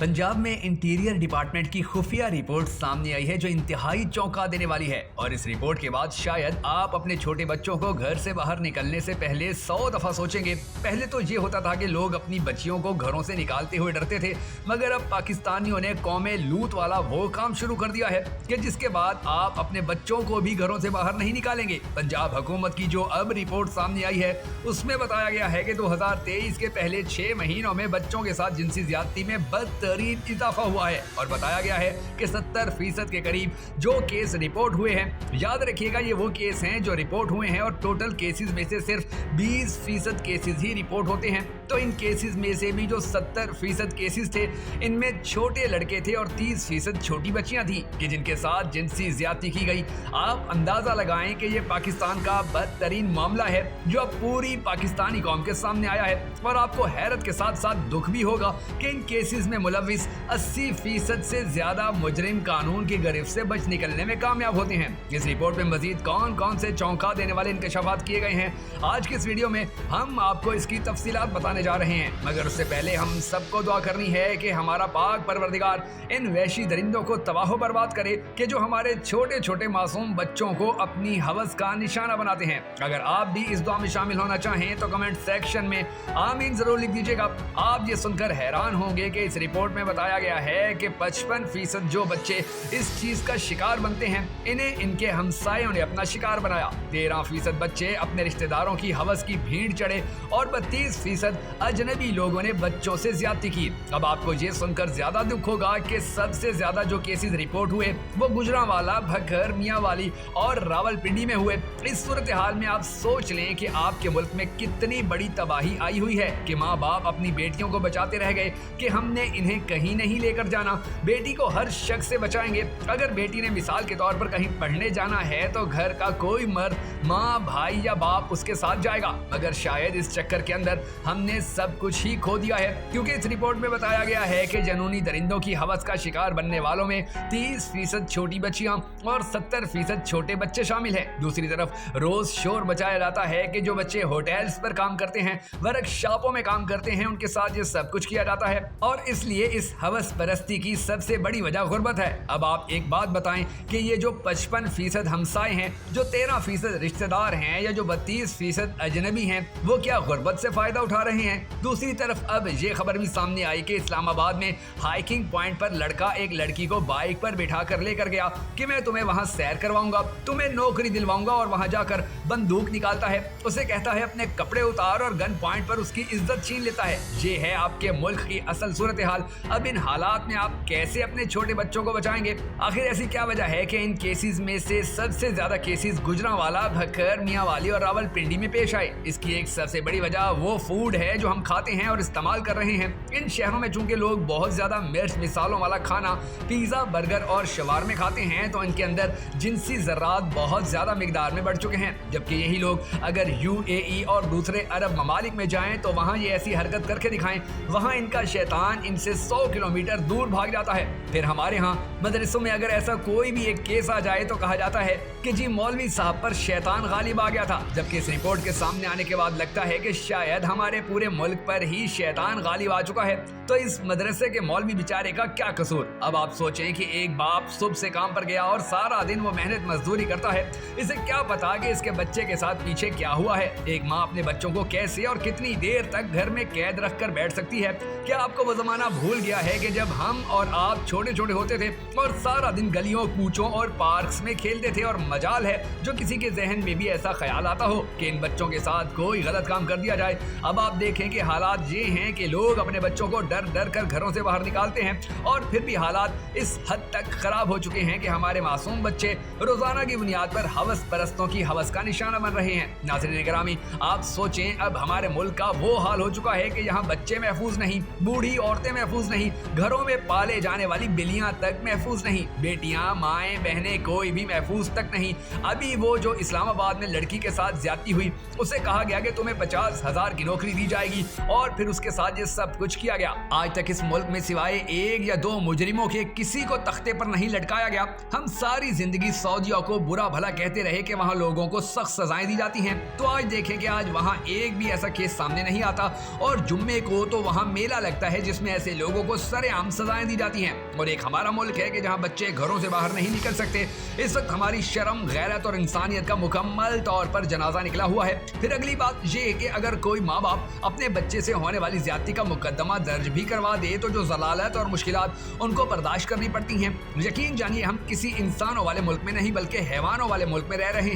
पंजाब में interior department की खुफिया रिपोर्ट सामने आई है जो इंतहाई चौंका देने वाली है। और इस रिपोर्ट के बाद शायद आप अपने छोटे बच्चों को घर से बाहर निकलने से पहले 100 दफा सोचेंगे। पहले तो ये होता था कि लोग अपनी बच्चियों को घरों से निकालते हुए डरते थे, मगर अब पाकिस्तानियों ने कौमे लूत वाला वो काम शुरू कर दिया है कि जिसके बाद आप अपने बच्चों को भी घरों से बाहर नहीं निकालेंगे। पंजाब हुकूमत की जो अब रिपोर्ट सामने आई है उसमें बताया गया है कि 2023 के पहले 6 महीनों में बच्चों के साथ जिनसी ज्यादती में बदतरीन इजाफा हुआ है और बताया गया है कि 70% के करीब जो केस रिपोर्ट हुए हैं। याद रखिएगा, ये वो केस हैं जो रिपोर्ट हुए हैं और टोटल केसेस में से सिर्फ 20% केसेस ही रिपोर्ट होते हैं। तो इन केसेस में से भी जो 70% केसेस थे, इनमें छोटे लड़के थे और 30% छोटी बच्चियां थी कि जिनके साथ जिनसी ज्यादती की गई। आप अंदाजा लगाएं कि ये पाकिस्तान का बदतरीन मामला है जो अब पूरी पाकिस्तानी कौम के सामने आया है। और आपको हैरत के साथ साथ दुख भी होगा कि इन केसेस में मुलविस 80% से ज्यादा मुजरिम कानून की गिरफ्त से बच निकलने में कामयाब होते हैं। इस रिपोर्ट में मजीद कौन कौन से चौंका देने वाले इंकशाफात किए गए हैं, आज की इस वीडियो में हम आपको इसकी तफसीलात बताने जा रहे हैं। मगर उससे पहले हम सबको दुआ करनी है कि हमारा पाक परवरदिगार इन वहशी दरिंदों को तबाह बर्बाद करे कि जो हमारे छोटे छोटे मासूम बच्चों को अपनी हवस का निशाना बनाते हैं। अगर आप भी इस दुआ में शामिल होना चाहें तो कमेंट सेक्शन में आमीन जरूर लिख दीजिएगा। आप ये सुनकर हैरान होंगे कि इस रिपोर्ट में बताया गया है कि 55% जो बच्चे इस चीज का शिकार बनते हैं, इन्हें इनके हमसायों ने अपना शिकार बनाया। 13% बच्चे अपने रिश्तेदारों की हवस की भीड़ चढ़े और 32% अजनबी लोगों ने बच्चों से ज्यादती की। अब आपको ये सुनकर ज्यादा दुख होगा कि सबसे ज्यादा जो केसेस रिपोर्ट हुए वो गुजरांवाला, भखर, मियांवाली और रावलपिंडी में हुए। इस सूरत हाल में आप सोच लें कि आपके मुल्क में कितनी बड़ी तबाही आई हुई है कि माँ बाप अपनी बेटियों को बचाते रह गए कि हमने इन्हें कहीं नहीं लेकर जाना, बेटी को हर शख्स से बचाएंगे। अगर बेटी ने मिसाल के तौर पर कहीं पढ़ने जाना है तो घर का कोई मर्द, माँ, भाई या बाप उसके साथ जाएगा। मगर शायद इस चक्कर के अंदर हमने सब कुछ ही खो दिया है, क्योंकि इस रिपोर्ट में बताया गया है कि जनूनी दरिंदों की हवस का शिकार बनने वालों में 30% छोटी बच्चियां और 70% छोटे बच्चे शामिल हैं। दूसरी तरफ रोज शोर मचाया जाता है कि जो बच्चे होटल्स पर काम करते हैं, वर्कशॉपों में काम करते हैं, उनके साथ ये सब कुछ किया जाता है और इसलिए इस हवस परस्ती की सबसे बड़ी वजह गुर्बत है। अब आप एक बात बताएं कि ये जो 55% हमसाए हैं, जो 13% रिश्तेदार हैं या जो 32% अजनबी हैं, वो क्या गुर्बत से फायदा उठा रहे हैं? दूसरी तरफ अब ये खबर भी सामने आई कि इस्लामाबाद में हाइकिंग पॉइंट पर लड़का एक लड़की को बाइक पर बिठा कर लेकर गया कि मैं तुम्हें वहां सैर करवाऊंगा, तुम्हें नौकरी दिलवाऊंगा, और वहां जाकर बंदूक निकालता है, उसे कहता है अपने कपड़े उतार और गन पॉइंट पर उसकी इज्जत छीन लेता है। ये है आपके मुल्क की असल सूरत हाल। अब इन हालात में आप कैसे अपने छोटे बच्चों को बचाएंगे? आखिर ऐसी क्या वजह है कि इन केसेस में से सबसे ज्यादा केसेस गुजरांवाला, भखर, मियांवाली और रावलपिंडी में पेश आए? इसकी एक सबसे बड़ी वजह वो फूड है जो हम खाते हैं और इस्तेमाल कर रहे हैं। इन शहरों में चूंकि लोग बहुत ज्यादा मिर्च मिसालों वाला खाना, पिज्जा, बर्गर और शवारमे खाते हैं, तो इनके अंदर जिनसी ज़र्रात बहुत ज्यादा मिकदार में बढ़ चुके हैं। जबकि यही लोग अगर UAE और दूसरे अरब ममालिक में जाएं तो वहां ये ऐसी हरकत करके दिखाएं, वहां इनका शैतान इनसे 100 किलोमीटर दूर भाग जाता है। फिर हमारे यहाँ मदरसों में अगर ऐसा कोई भी एक केस आ जाए तो कहा जाता है कि जी मौलवी साहब पर शैतान गालिब आ गया था। जबकि इस रिपोर्ट के सामने आने के बाद लगता है कि शायद हमारे पूरे मुल्क पर ही शैतान गालिब आ चुका है। तो इस मदरसे के मौलवी बेचारे का क्या कसूर? अब आप सोचें कि एक बाप सुबह से काम पर गया और सारा दिन वो मेहनत मजदूरी करता है, इसे क्या पता कि इसके बच्चे के साथ पीछे क्या हुआ है? एक माँ अपने बच्चों को कैसे और कितनी देर तक घर में कैद रख कर बैठ सकती है? क्या आपको वो जमाना भूल गया है कि जब हम और आप छोटे छोटे होते थे और सारा दिन गलियों, कूचों और पार्क्स में खेलते थे? और मजाल है जो किसी के जहन में भी ऐसा ख्याल आता हो कि इन बच्चों के साथ कोई गलत काम कर दिया जाए। अब आप देखें कि हालात ये हैं कि लोग अपने बच्चों को डर डर कर घरों से बाहर निकालते हैं और फिर भी हालात इस हद तक खराब हो चुके हैं कि हमारे मासूम बच्चे रोजाना की बुनियाद पर हवस परस्तों की हवस का निशाना बन रहे हैं। नाज़रीन गिरामी, आप सोचें अब हमारे मुल्क का वो हाल हो चुका है कि यहाँ बच्चे महफूज नहीं, बूढ़ी औरतें महफूज नहीं, घरों में पाले जाने वाली बिल्लियां तक महफूज नहीं, बेटियां, माएं, बहनें कोई भी महफूज तक नहीं। अभी वो जो इस्लामाबाद में लड़की के साथ ज्यादती हुई, उसे कहा गया कि तुम्हें 50,000 की नौकरी दी जाएगी और फिर उसके साथ ये सब कुछ किया गया। आज तक इस मुल्क में सिवाय 1 या 2 मुजरिमों के किसी को तख्ते पर नहीं लटकाया गया। हम सारी जिंदगी सऊदिया को बुरा भला कहते रहे कि वहाँ लोगों को सख्त सजाएं दी जाती हैं। तो आज देखें कि आज वहाँ एक भी ऐसा केस सामने नहीं आता और जुम्मे को तो वहाँ मेला लगता है जिसमें ऐसे लोग लोगों को सरेआम सजाएं दी जाती हैं। और एक हमारा मुल्क है कि जहां बच्चे घरों से बाहर नहीं निकल सकते। इस वक्त हमारी शर्म, गैरत और इंसानियत का मुकम्मल तौर पर जनाजा निकला हुआ है। फिर अगली बात ये है कि अगर कोई माँ बाप अपने बच्चे से होने वाली ज्यादती का मुकदमा दर्ज भी करवा दे तो जो ज़लालत और मुश्किलात उनको बर्दाश्त करनी पड़ती हैं। यकीन जानिए हम किसी इंसानों वाले मुल्क में नहीं बल्कि हैवानों वाले मुल्क में रह रहे हैं।